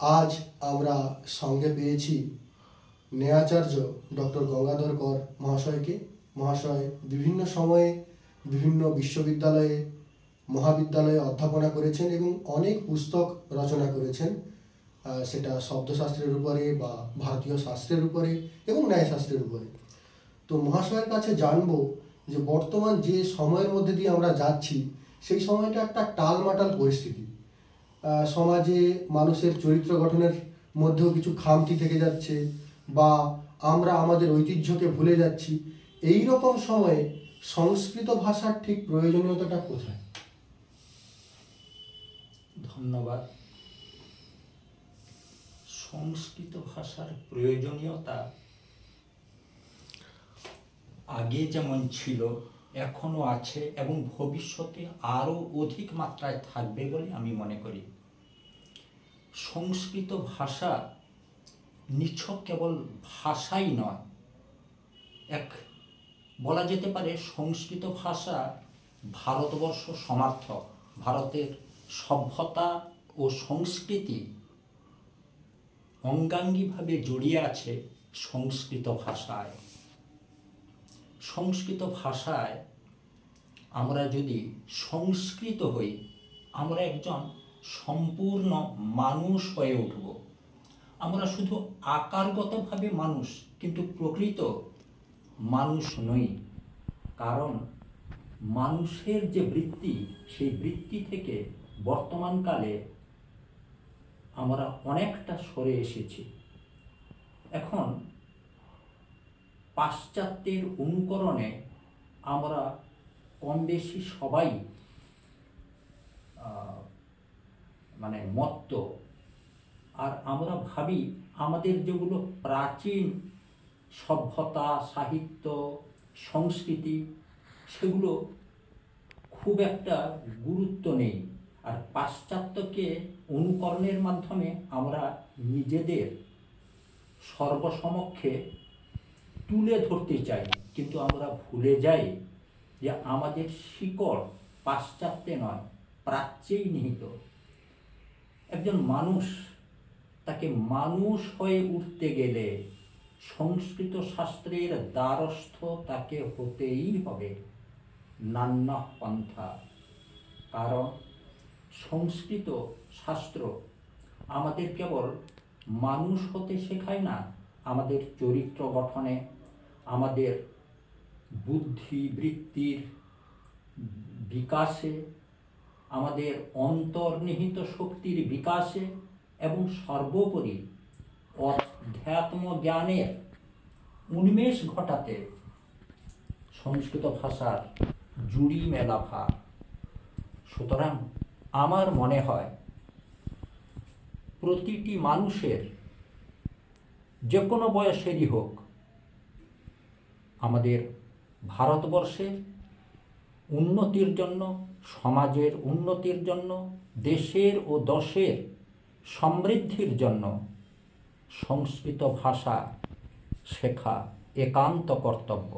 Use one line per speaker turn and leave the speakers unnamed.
আজ আমরা সঙ্গে পেয়েছি নেয়াচার্য ডক্টর গঙ্গাধর কর মহাশয়কে। মহাশয় বিভিন্ন সময়ে বিভিন্ন বিশ্ববিদ্যালয়ে মহাবিদ্যালয়ে অধ্যাপনা করেছেন এবং অনেক পুস্তক রচনা করেছেন, সেটা শব্দশাস্ত্রের উপরে বা ভারতীয় শাস্ত্রের উপরে এবং ন্যায়শাস্ত্রের উপরে। তো মহাশয়ের কাছে জানবো যে বর্তমান যে সময়ের মধ্যে দিয়ে আমরা যাচ্ছি সেই সময়টা একটা টালমাটাল পরিস্থিতি। সমাজে মানুষের চরিত্র গঠনের মধ্যেও কিছু খামতি থেকে যাচ্ছে বা আমরা আমাদের ঐতিহ্যকে ভুলে যাচ্ছি। এই রকম সময়ে সংস্কৃত ভাষার ঠিক প্রয়োজনীয়তাটা কোথায়?
ধন্যবাদ। সংস্কৃত ভাষার প্রয়োজনীয়তা আগে যেমন ছিল এখনো আছে এবং ভবিষ্যতে আরও অধিক মাত্রায় থাকবে বলে আমি মনে করি। সংস্কৃত ভাষা নিছক কেবল ভাষাই নয়, এক বলা যেতে পারে সংস্কৃত ভাষা ভারতবর্ষ সমার্থক। ভারতের সভ্যতা ও সংস্কৃতি অঙ্গাঙ্গিভাবে জড়িয়ে আছে সংস্কৃত ভাষায়। সংস্কৃত ভাষায় আমরা যদি সংস্কৃত হই, আমরা একজন সম্পূর্ণ মানুষ হয়ে উঠব। আমরা শুধু আকারগতভাবে মানুষ, কিন্তু প্রকৃত মানুষ নই। কারণ মানুষের যে বৃত্তি, সেই বৃত্তি থেকে বর্তমানকালে আমরা অনেকটা সরে এসেছি। এখন পাশ্চাত্যের অনুকরণে আমরা কম বেশি সবাই মত্ত। আর আমরা ভাবি আমাদের যেগুলো প্রাচীন সভ্যতা, সাহিত্য, সংস্কৃতি, সেগুলো খুব একটা গুরুত্ব নেই। আর পাশ্চাত্যকে অনুকরণের মাধ্যমে আমরা নিজেদের সর্বসমক্ষে তুলে ধরতে চাই, কিন্তু আমরা ভুলে যাই যে আমাদের শিকড় পাশ্চাত্যে নয়, প্রাচ্যেই নিহিত। একজন মানুষ, তাকে মানুষ হয়ে উঠতে গেলে সংস্কৃত শাস্ত্রের দ্বারস্থ তাকে হতেই হবে, নানা পন্থা। কারণ সংস্কৃত শাস্ত্র আমাদের কেবল মানুষ হতে শেখায় না, আমাদের চরিত্র গঠনে, আমাদের বুদ্ধি বৃত্তির বিকাশে, আমাদের অন্তর্নিহিত শক্তির বিকাশে এবং সর্বোপরি অধ্যাত্ম জ্ঞানের উন্মেষ ঘটাতে সংস্কৃত ভাষার জুড়ি মেলা ভার। সুতরাং আমার মনে হয় প্রতিটি মানুষের, যে কোনো বয়সেরই হোক, আমাদের ভারতবর্ষের উন্নতির জন্য, সমাজের উন্নতির জন্য, দেশের ও দশের সমৃদ্ধির জন্য সংস্কৃত ভাষা শেখা একান্ত কর্তব্য।